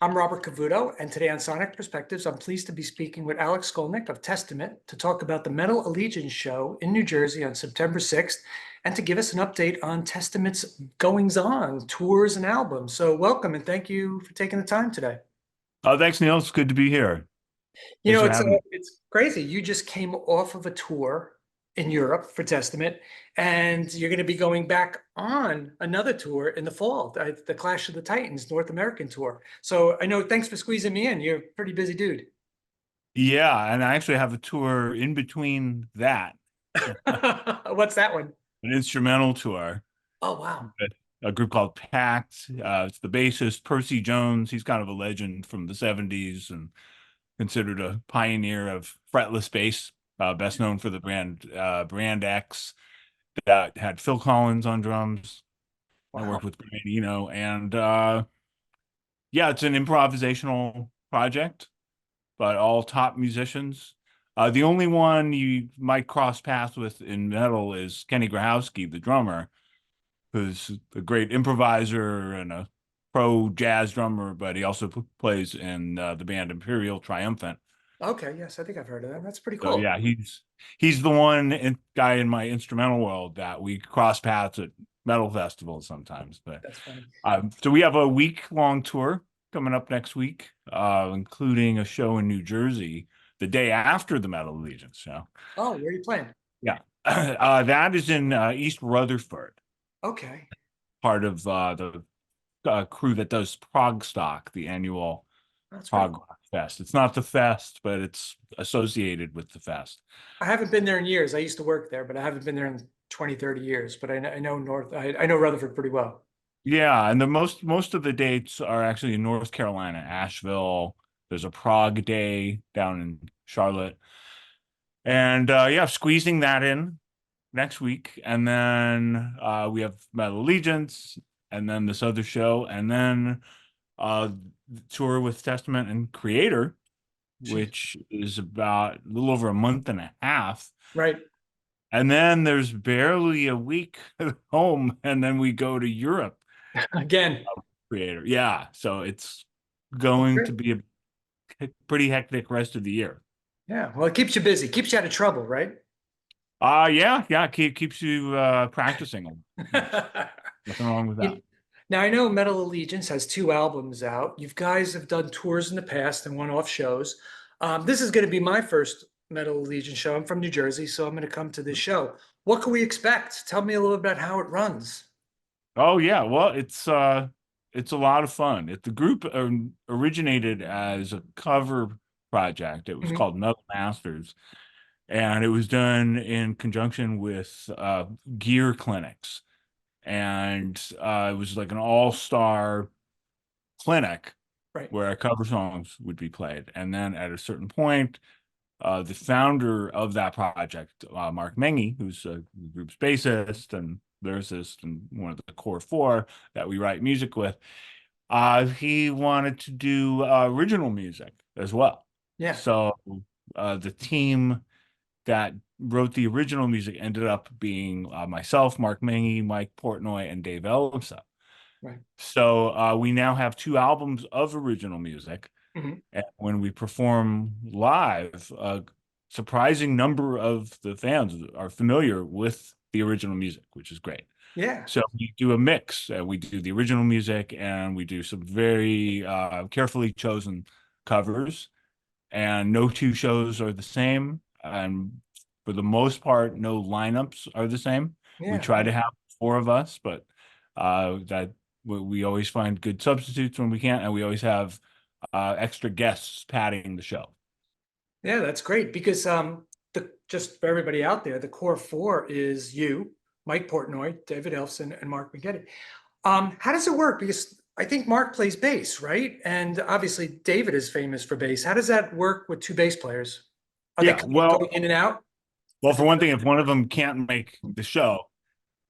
I'm Robert Cavuto, and today on Sonic Perspectives, I'm pleased to be speaking with Alex Skolnick of Testament to talk about the Metal Allegiance show in New Jersey on September 6th, and to give us an update on Testament's goings-on, tours, and albums. So welcome, and thank you for taking the time today. Oh, thanks, Neil. It's good to be here. You Thanks know, for having me. it's crazy. You just came off of a tour in Europe for Testament, and you're going to be going back on another tour in the fall, the Clash of the Titans North American tour. So I know, thanks for squeezing me in. You're a pretty busy dude. Yeah, and I actually have a tour in between that, What's that one? an instrumental tour Oh, wow. with a group called Pact. It's the bassist, Percy Jones. He's kind of a legend from the 70s and considered a pioneer of fretless bass, best known for the Brand X that had Phil Collins on drums. I Wow. worked with Brian Eno, and yeah, it's an improvisational project, but all top musicians. The only one you might cross paths with in metal is Kenny Grahowski, the drummer, who's a great improviser and a pro jazz drummer, but he also plays in the band Imperial Triumphant. Okay, yes, I think I've heard of that. That's pretty So cool. yeah, he's the one guy in my instrumental world that we cross paths at metal festivals sometimes. But That's funny. so we have a week-long tour coming up next week, including a show in New Jersey the day after the Metal Allegiance show. Oh, where are you playing? Yeah, that is in East Rutherford, Okay. part of the crew that does Progstock, the annual That's very prog cool. rock fest. It's not the fest, but it's associated with the fest. I haven't been there in years. I used to work there, but I haven't been there in 20, 30 years. But I know I know Rutherford pretty well. Yeah, and the most of the dates are actually in North Carolina, Asheville. There's a Prague Day down in Charlotte. And yeah, squeezing that in next week. And then we have Metal Allegiance and then this other show, and then the tour with Testament and Creator, Jeez. which is about a little over a month and a half. Right. And then there's barely a week at home, and then we go to Europe. Again. Creator. Yeah. So it's Oh, going great. to be a pretty hectic rest of the year. Yeah. Well, it keeps you busy, keeps you out of trouble, right? Yeah, keeps you practicing. Nothing wrong with that. Now, I know Metal Allegiance has two albums out. You guys have done tours in the past and one-off shows. This is going to be my first Metal Allegiance show. I'm from New Jersey, so I'm going to come to this show. What can we expect? Tell me a little about how it runs. Oh yeah, well it's a lot of fun. The group originated as a cover project. It was Mhm. called Metal Masters, and it was done in conjunction with gear clinics. And it was like an all-star clinic Right. where cover songs would be played. And then at a certain point, the founder of that project, Mark Menghi, who's the group's bassist and lyricist and one of the core four that we write music with, he wanted to do original music as well. Yeah. So the team that wrote the original music ended up being myself, Mark Menghi, Mike Portnoy, and Dave Ellefson. Right. So we now have two albums of original music. Mhm. And when we perform live, a surprising number of the fans are familiar with the original music, which is great. Yeah. So we do a mix. We do the original music and we do some very carefully chosen covers. And no two shows are the same. And for the most part, no lineups are the same. We Yeah. try to have four of us, but that we always find good substitutes when we can't, and we always have extra guests padding the show. Yeah, that's great because the just for everybody out there, the core four is you, Mike Portnoy, David Ellefson, and Mark McGetty. How does it work? Because I think Mark plays bass, right? And obviously David is famous for bass. How does that work with two bass players? Are they Yeah, kind of well, going in and out? for one thing, if one of them can't make the show,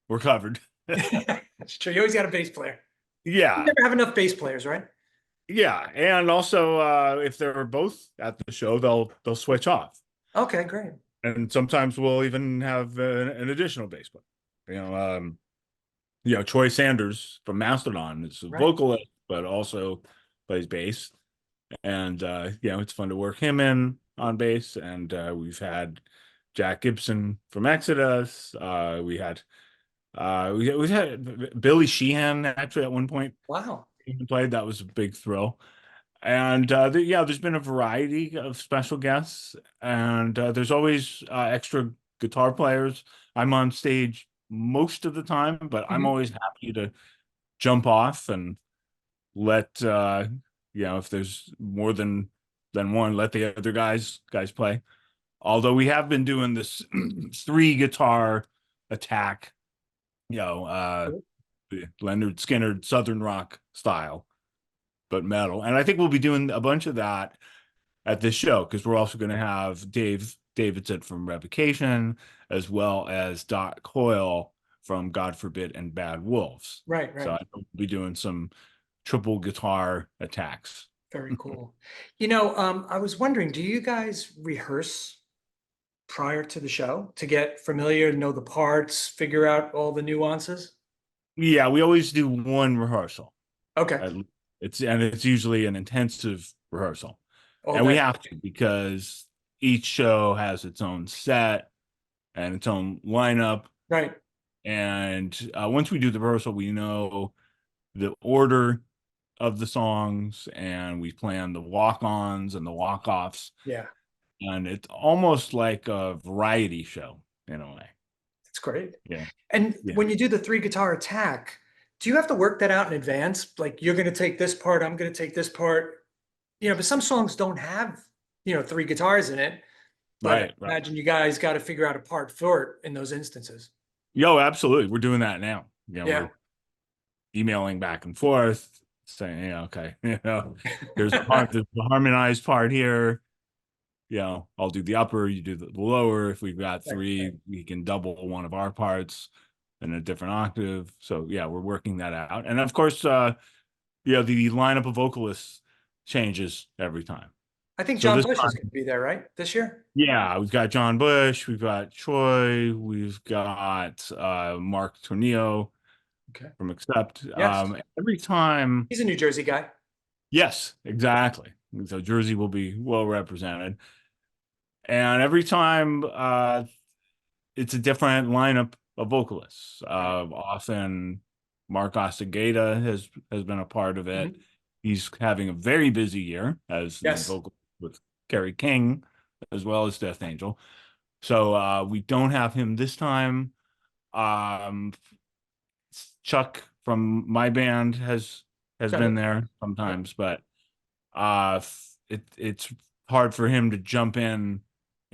we're covered. That's true. You always got a bass player. You Yeah, never have enough bass players, right? yeah, and also if they're both at the show, they'll switch off, Okay, great. and sometimes we'll even have an additional bass player. Troy Sanders from Mastodon is a Right. vocalist, but also plays bass, and it's fun to work him in on bass. And we've had Jack Gibson from Exodus. We had Billy Sheehan actually at one point Wow. even played. That was a big thrill. And there's been a variety of special guests, and there's always extra guitar players. I'm on stage most of the time, but I'm Mhm. always happy to jump off and let if there's more than one, let the other guys play. Although we have been doing this three guitar attack, Cool. the Leonard Skinner Southern rock style, but metal. And I think we'll be doing a bunch of that at this show, because we're also going to have Davidson from Revocation, as well as Dot Coyle from God Forbid and Bad Wolves. Right, So right. I think we'll be doing some triple guitar attacks. Very cool. I was wondering, do you guys rehearse prior to the show to get familiar, know the parts, figure out all the nuances? Yeah, we always do one rehearsal. Okay. It's usually an intensive rehearsal. All And we day. have to, because each show has its own set and its own lineup. Right. And once we do the rehearsal, we know the order of the songs, and we plan the walk-ons and the walk-offs. Yeah. And it's almost like a variety show in a way. That's great. Yeah. And Yeah. when you do the three guitar attack, do you have to work that out in advance? Like, you're going to take this part, I'm going to take this part, but some songs don't have, three guitars in it, but I Right. imagine you guys got to figure out a part for it in those instances. Yo, absolutely. We're doing that now. Yeah. We're emailing back and forth, saying, okay, there's the harmonized part here. I'll do the upper, you do the lower. If we've got three, Right. we can double one of our parts in a different octave. So yeah, we're working that out. And of course, the lineup of vocalists changes every time. I think So John this Bush is time, going to be there, right? This year? yeah, we've got John Bush, we've got Troy, we've got Mark Tornillo Okay. from Accept. Yes. Every time, He's a New Jersey guy. yes, exactly. So Jersey will be well represented. And every time it's a different lineup of vocalists. Often Mark Ostagata has been a part of it. Mhm. He's having a very busy year as the Yes. vocal with Kerry King, as well as Death Angel. So we don't have him this time. Chuck from my band has Got been it. there sometimes, but it's hard for him to jump in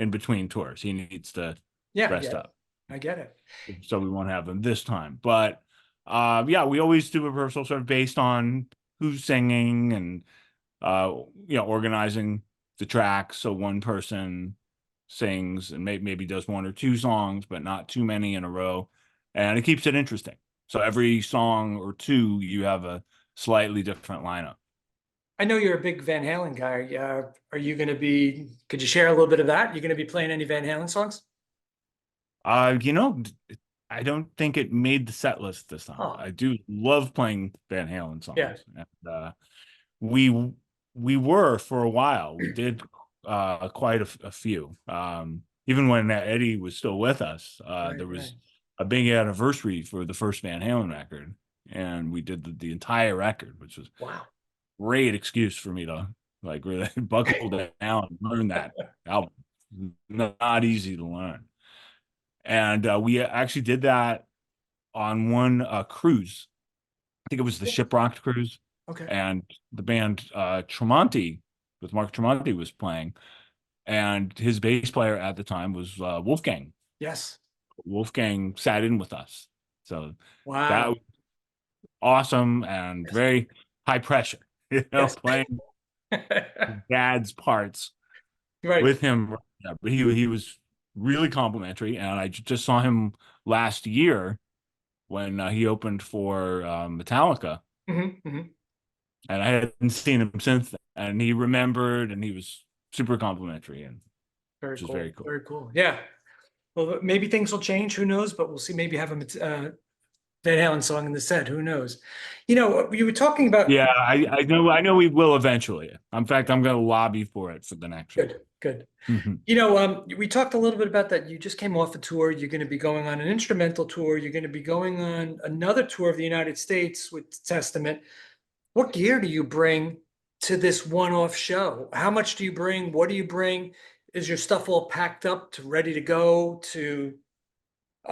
between tours. He needs to Yeah, rest yeah. up. I get it. So we won't have him this time. But we always do a rehearsal sort of based on who's singing, and organizing the tracks. So one person sings and maybe does one or two songs, but not too many in a row. And it keeps it interesting. So every song or two, you have a slightly different lineup. I know you're a big Van Halen guy. Are you going to be, could you share a little bit of that? You going to be playing any Van Halen songs? I don't think it made the set list this time. Oh. I do love playing Van Halen songs. Yeah. And we were for a while. We did quite a few. Even when Eddie was still with us, there was a big anniversary for the first Van Halen record, and we did the entire record, which was Wow. Great excuse for me to like really buckle down and learn that album. Not easy to learn. And we actually did that on one cruise. I think it was the Shiprocked cruise. Okay. And the band Tremonti, with Mark Tremonti, was playing. And his bass player at the time was Wolfgang. Yes. Wolfgang sat in with us. So wow. That was awesome and very high pressure, playing dad's parts with him. Yeah, but he was really complimentary, and I just saw him last year when he opened for Metallica. Mm-hmm. And I hadn't seen him since then, and he remembered, and he was super complimentary, and very cool. Very cool. Very cool. Yeah. Well, maybe things will change. Who knows? But we'll see. Maybe have a Van Van Halen song in the set. Who knows? You know, you were talking about. Yeah, I know we will eventually. In fact, I'm going to lobby for it for the next show. Good, good. Mhm. You know, we talked a little bit about that. You just came off a tour. You're going to be going on an instrumental tour. You're going to be going on another tour of the United States with Testament. What gear do you bring to this one-off show? How much do you bring? What do you bring? Is your stuff all packed up to ready to go to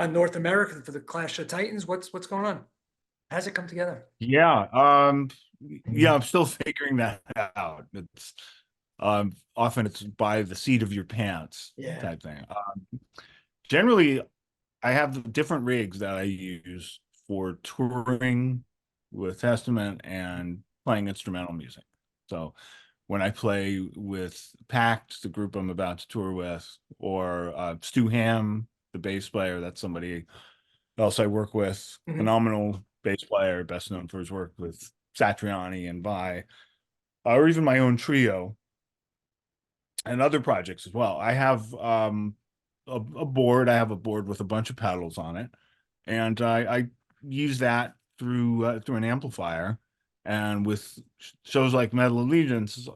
North America for the Clash of Titans? What's going on? How's it come together? Yeah, yeah, I'm still figuring that out. It's often it's by the seat of your pants Yeah. type thing. Generally, I have different rigs that I use for touring with Testament and playing instrumental music. So when I play with Pact, the group I'm about to tour with, or Stu Ham, the bass player, that's somebody else I work with, Mhm. phenomenal bass player, best known for his work with Satriani and Vai, or even my own trio and other projects as well. I have a board. I have a board with a bunch of pedals on it, and I use that through an amplifier. And with shows like Metal Allegiance,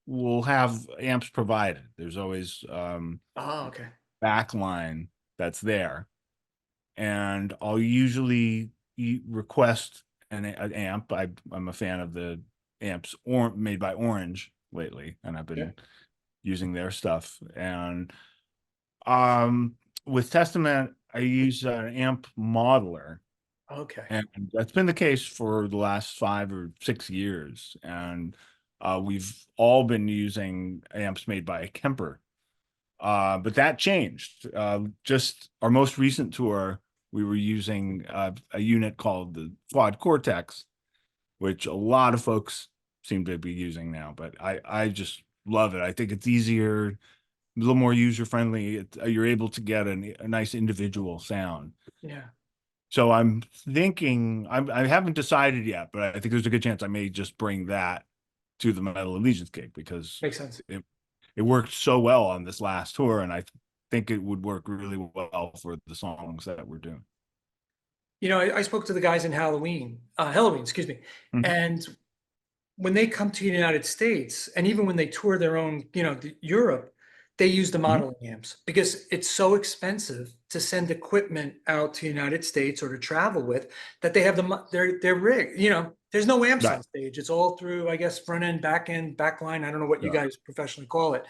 we'll have amps provided. There's always Oh, okay. backline that's there, and I'll usually request an amp. I'm a fan of the amps made by Orange lately, and I've been using their stuff. And with Testament, I use an amp modeler, Okay. and that's been the case for the last 5 or 6 years. And we've all been using amps made by Kemper. But that changed. Just our most recent tour, we were using a unit called the Quad Cortex, which a lot of folks seem to be using now. But I just love it. I think it's easier, a little more user friendly. You're able to get a nice individual sound. Yeah. So I'm thinking, I haven't decided yet, but I think there's a good chance I may just bring that to the Metal Allegiance gig, because Makes sense. it worked so well on this last tour, and I think it would work really well for the songs that we're doing. You know, I spoke to the guys in Halloween, excuse me. Mhm. And when they come to the United States, and even when they tour their own, Europe, they use the modeling amps because it's so expensive to send equipment out to the United States or to travel with, that they have their rig. There's no amps Right. on stage. It's all through, I guess, front end, back end, back line. I don't know what you Yeah. guys professionally call it.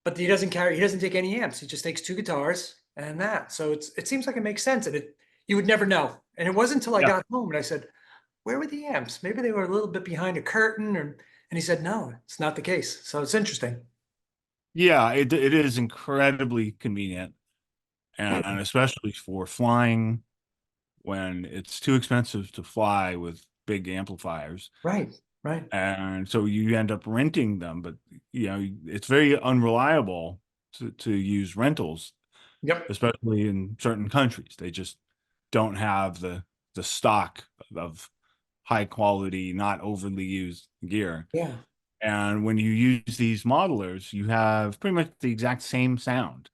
But he doesn't take any amps. He just takes two guitars and that. So it seems like it makes sense. And you would never know. And it wasn't until I Yeah. got home and I said, where were the amps? Maybe they were a little bit behind a curtain, and he said, no, it's not the case. So it's interesting. Yeah, it is incredibly convenient, and especially for flying when it's too expensive to fly with big amplifiers. Right, right. And so you end up renting them, but it's very unreliable to use rentals, Yep. especially in certain countries. They just don't have the stock of high quality, not overly used gear. Yeah. And when you use these modelers, you have pretty much the exact same sound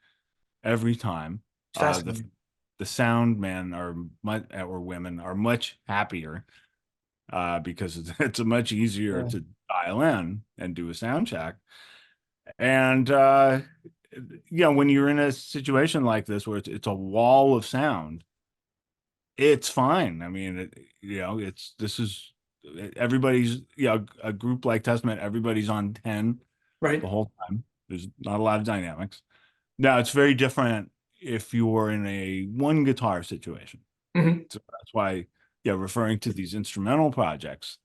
every time. It's fascinating. The sound men or women are much happier because it's much easier Yeah. to dial in and do a sound check. And when you're in a situation like this where it's a wall of sound, it's fine. I mean, everybody's, a group like Testament, everybody's on 10 Right. the whole time. There's not a lot of dynamics. Now, it's very different if you're in a one guitar situation. Mhm. So that's why, referring to these instrumental projects,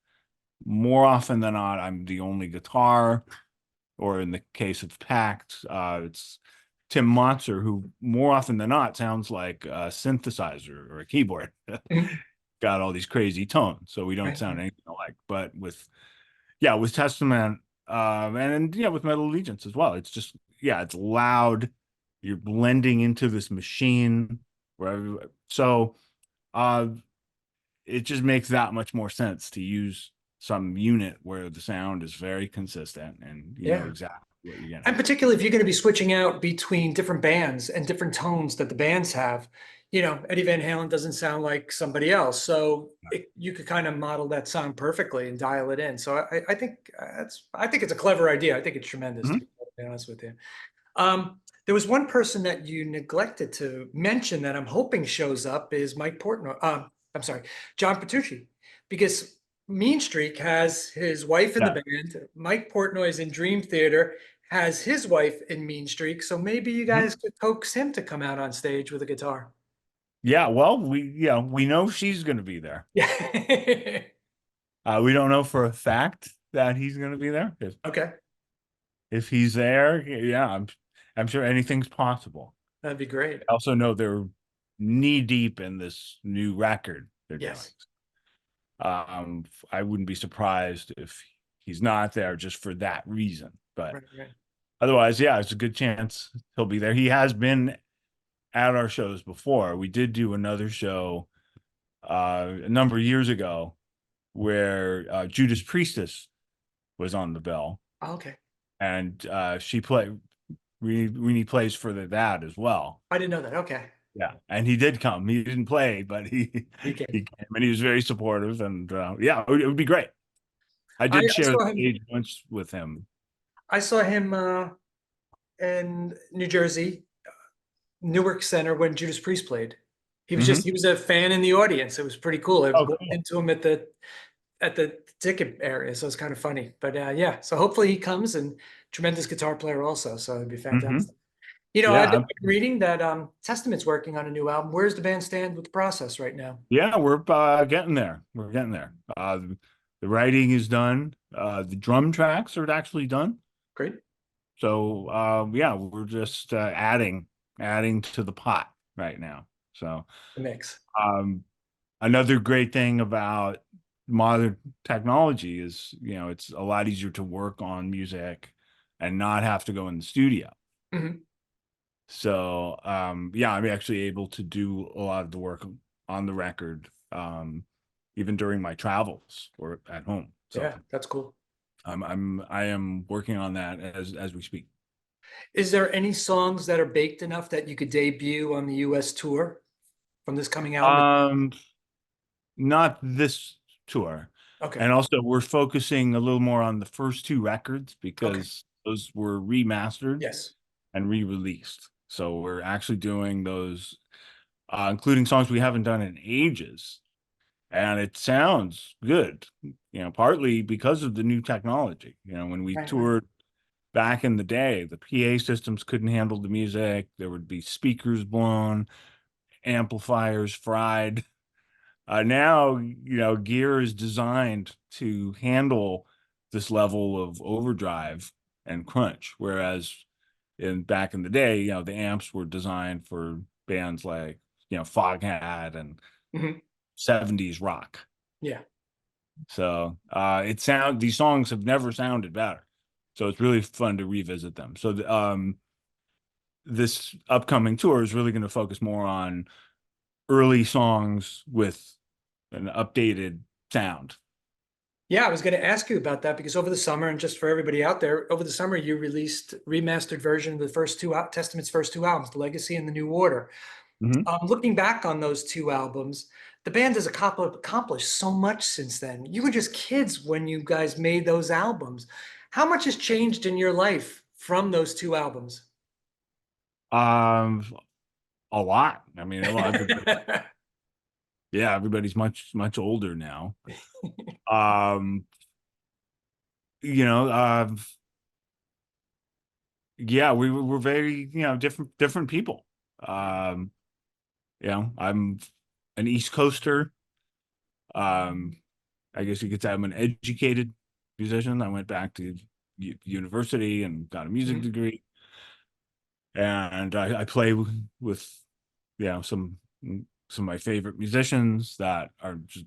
more often than not, I'm the only guitar, or in the case of Pact, it's Tim Motzer, who more often than not sounds like a synthesizer or a keyboard. Mhm. Got all these crazy tones, so we don't Right, sound right. anything alike. But with Testament, and with Metal Allegiance as well, it's just it's loud. You're blending into this machine so it just makes that much more sense to use some unit where the sound is very consistent and you know Yeah. exactly what you're getting. And particularly if you're going to be switching out between different bands and different tones that the bands have, Eddie Van Halen doesn't sound like somebody else. So you could kind of model that sound perfectly and dial it in. So I think I think it's a clever idea. I think it's tremendous, to Mhm. be totally honest with you. There was one person that you neglected to mention that I'm hoping shows up is Mike Portnoy. I'm sorry, John Petrucci, because Mean Streak has his wife in the Yeah. band. Mike Portnoy is in Dream Theater, has his wife in Mean Streak. So maybe you Mhm. guys could coax him to come out on stage with a guitar. Yeah, well, we know she's going to be there. Yeah. We don't know for a fact that he's going to be there. Okay, If he's there, yeah, I'm sure anything's possible. that'd be great. I also know they're knee deep in this new record they're doing. Yes. I wouldn't be surprised if he's not there just for that reason. But Right, right. otherwise, yeah, it's a good chance he'll be there. He has been at our shows before. We did do another show a number of years ago where Judas Priestess was on the bill, Okay. and she played. Rini plays for that as well. I didn't know that. Okay. Yeah, and he did come. He didn't play, but he You can. he came, and he was very supportive. And yeah, it would be great. I I did share the saw him. stage once with him. I saw him in New Jersey, Newark Center when Judas Priest played. Mhm. He was a fan in the audience. It was pretty cool. I Oh, bumped cool. into him at the ticket area, so it's kind of funny. But yeah, so hopefully he comes, and tremendous guitar player also, so it'd be Hmm. fantastic. I've been Yeah, reading that Testament's working on a new album. Where's the band stand with the process right now? yeah, we're getting there. We're getting there. The writing is done. The drum tracks are actually done. Great. So yeah, we're just adding to the pot right now. So The mix. um, another great thing about modern technology is, it's a lot easier to work on music and not have to go in the studio. Mhm. So yeah, I'm actually able to do a lot of the work on the record, even during my travels or at home. So Yeah, that's cool. I am working on that as we speak. Is there any songs that are baked enough that you could debut on the US tour from this coming album? Um, Not this tour. Okay. And also we're focusing a little more on the first two records Okay. because those were remastered Yes. and re-released. So we're actually doing those, including songs we haven't done in ages. And it sounds good, partly because of the new technology. When we Right, right. toured back in the day, the PA systems couldn't handle the music. There would be speakers blown, amplifiers fried. Now, gear is designed to handle this level of overdrive and crunch, whereas back in the day, the amps were designed for bands like, Foghat and Mhm. 70s rock. Yeah. So these songs have never sounded better. So it's really fun to revisit them. So this upcoming tour is really going to focus more on early songs with an updated sound. Yeah, I was going to ask you about that because over the summer, and just for everybody out there, over the summer you released remastered version of the first two Testament's first two albums, The Legacy and The New Order. Mhm. Looking back on those two albums, the band has accomplished so much since then. You were just kids when you guys made those albums. How much has changed in your life from those two albums? Um, a lot. I mean, yeah, everybody's much, much older now. Um, you know, yeah, we're very, different people. Um, I'm an East Coaster. Um, I guess you could say I'm an educated musician. I went back to university and got a music Mhm. degree, and I play with, some of my favorite musicians that are just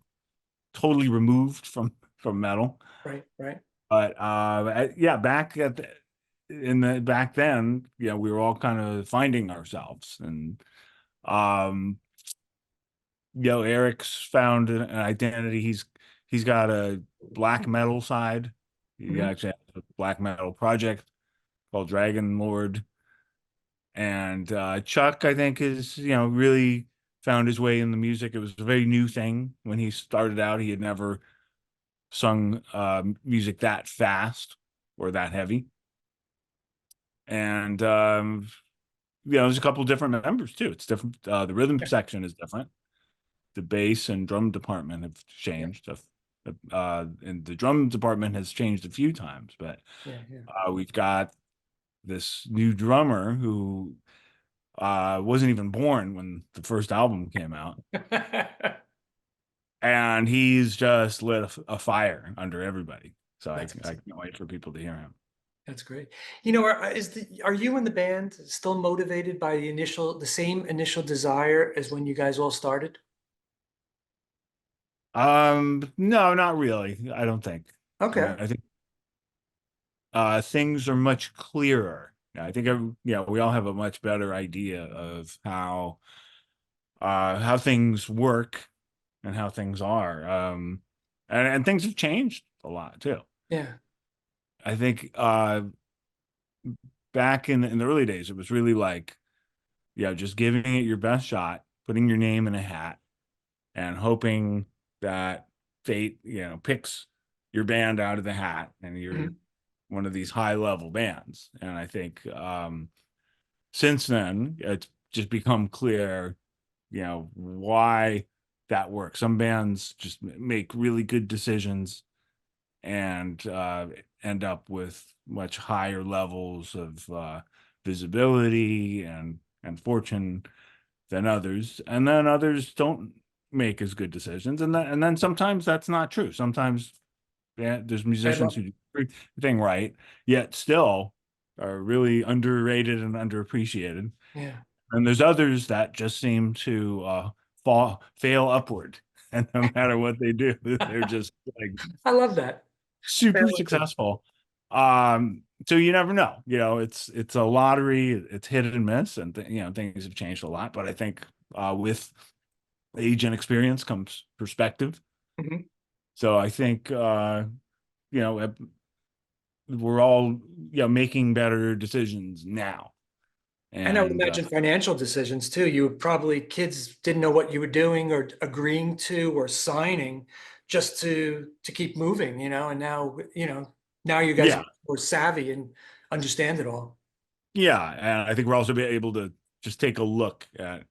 totally removed from metal. Right, right. But yeah, back then, we were all kind of finding ourselves, and um, Eric's found an identity. He's got a black metal side. He Mhm. actually has a black metal project called Dragon Lord. And Chuck, I think, is, really found his way in the music. It was a very new thing when he started out. He had never sung music that fast or that heavy. And there's a couple different members too. It's different. The rhythm Yeah. section is different. The bass and drum department have Yeah. changed. And the drum department has changed a few times, but Yeah. Yeah. we've got this new drummer who wasn't even born when the first album came out. And he's just lit a fire under everybody. So I That's can't wait for people to hear him. That's great. Are you and the band still motivated by the same initial desire as when you guys all started? No, not really. I don't think. Okay. I think things are much clearer. I think we all have a much better idea of how things work and how things are. And things have changed a lot too. Yeah. I think back in the early days, it was really like, just giving it your best shot, putting your name in a hat, and hoping that fate, picks your band out of the hat, and you're Mhm. one of these high level bands. And I think since then, it's just become clear, why that works. Some bands just make really good decisions and end up with much higher levels of visibility and fortune than others, and then others don't make as good decisions, and then sometimes that's not true. Sometimes there's Bad musicians luck. who do everything right, yet still are really underrated and underappreciated, Yeah. and there's others that just seem to fail upward, and no matter what they do, they're just like I love that. super Bad luck. successful. So you never know. It's a lottery. It's hit and miss, and things have changed a lot. But I think with age and experience comes perspective. Mhm. So I think you know uh, we're all making better decisions now. And I would And imagine financial decisions too. Kids didn't know what you were doing or agreeing to or signing just to keep moving, and now you guys are yeah, more savvy and understand it all. yeah, and I think we're also be able to just take a look at,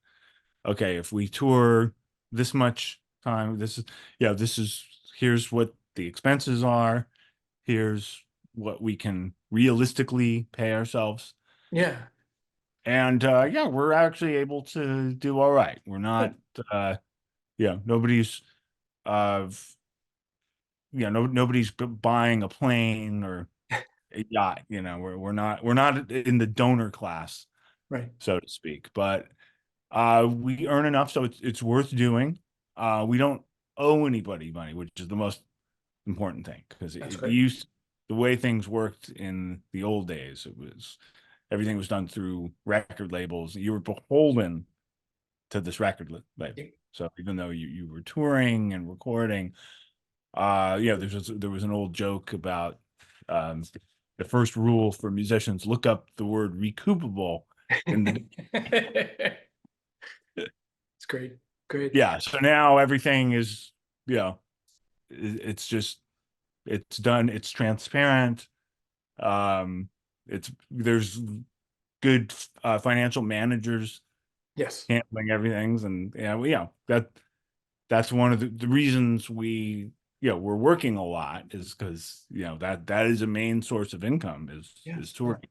okay, if we tour this much time, this is here's what the expenses are. Here's what we can realistically pay ourselves. Yeah. And we're actually able to do all right. We're not nobody's uh nobody's buying a plane or a yacht. We're not in the donor class, Right. so to speak. But we earn enough, so it's worth doing. We don't owe anybody money, which is the most important thing, because That's it great. used the way things worked in the old days. Everything was done through record labels. You were beholden to this label. Yeah. So even though you were touring and recording, there was an old joke about um, the first rule for musicians: look up the word recoupable in the It's great. Great. yeah. So now everything is, it's just it's done. It's transparent. Um, there's good financial managers Yes. handling everything, and that's one of the reasons we're working a lot, is because that is a main source of income, is Yeah. is Yeah. touring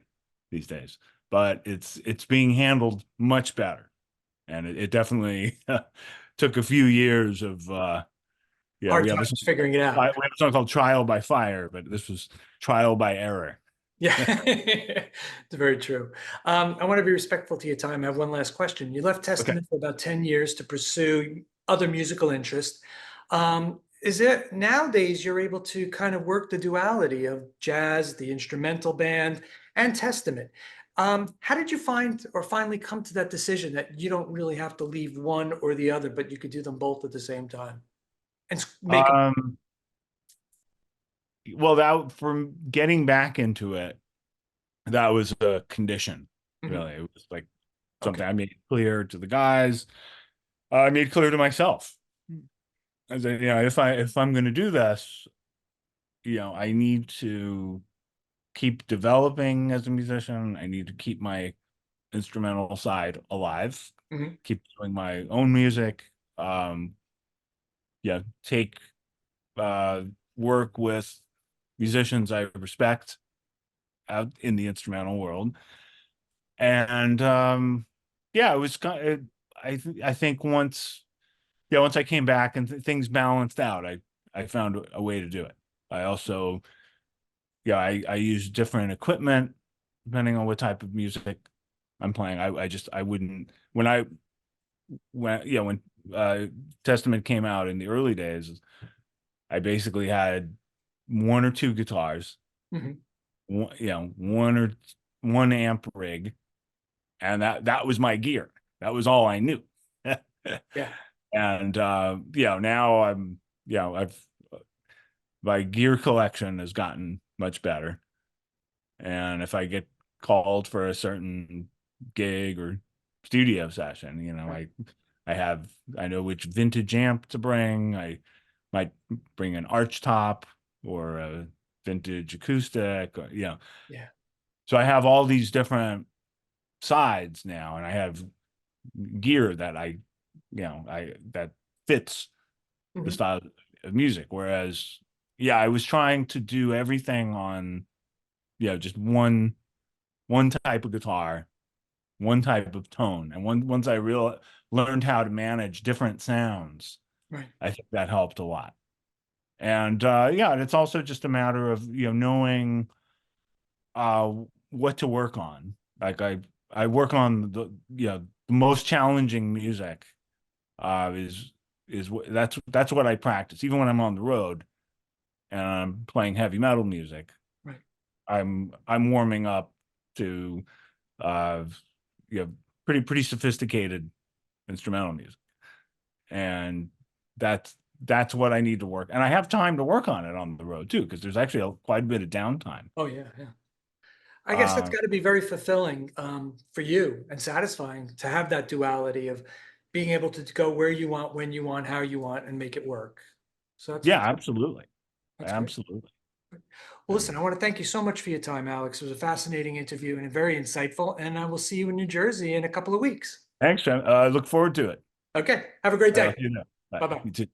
these days. But it's being handled much better, and it definitely took a few years of Hard we have a times figuring it we out. have something called trial by fire, but this was trial by error. Yeah, it's very true. I want to be respectful to your time. I have one last question. You left Okay. Testament for about 10 years to pursue other musical interests. Is it nowadays you're able to kind of work the duality of jazz, the instrumental band, and Testament? How did you find or finally come to that decision that you don't really have to leave one or the other, but you could do them both at the same time and make them? Um, well, that from getting back into it, that was a condition, Mhm. really. It was like Okay. something I made clear to the guys. I made clear to myself, I said, if I'm going to do this, I need to keep developing as a musician. I need to keep my instrumental side alive, Mhm. keep doing my own music. Take work with musicians I respect out in the instrumental world. And it was kind of, I think once I came back and things balanced out, I found a way to do it. I also, I use different equipment depending on what type of music I'm playing. I wouldn't when uh Testament came out in the early days, I basically had one or two guitars, Mhm. one amp rig, and that was my gear. That was all I knew. Yeah. And now I've my gear collection has gotten much better. And if I get called for a certain gig or studio session, Right. I know which vintage amp to bring. I might bring an arch top or a vintage acoustic, Yeah. So I have all these different sides now, and I have gear that that fits the Mhm. style of music. Whereas, I was trying to do everything on, just one type of guitar, one type of tone. And once I learned how to manage different sounds, Right. I think that helped a lot. And and it's also just a matter of, knowing uh what to work on. Like I work on the most challenging music that's what I practice. Even when I'm on the road and I'm playing heavy metal music, Right. I'm warming up to uh you know pretty sophisticated instrumental music. And that's what I need to work. And I have time to work on it on the road too, because there's actually quite a bit of downtime. Oh, yeah. Yeah. I guess that's Uh, got to be very fulfilling for you and satisfying to have that duality of being able to go where you want, when you want, how you want, and make it work. So that's yeah, fantastic. absolutely. That's great. Absolutely. Well, listen, I want to thank you so much for your time, Alex. It was a fascinating interview and very insightful. And I will see you in New Jersey in a couple of weeks. Thanks, Jen. I look forward to it. Okay. Have a great I'll day. see you then. Bye. Bye bye. You too.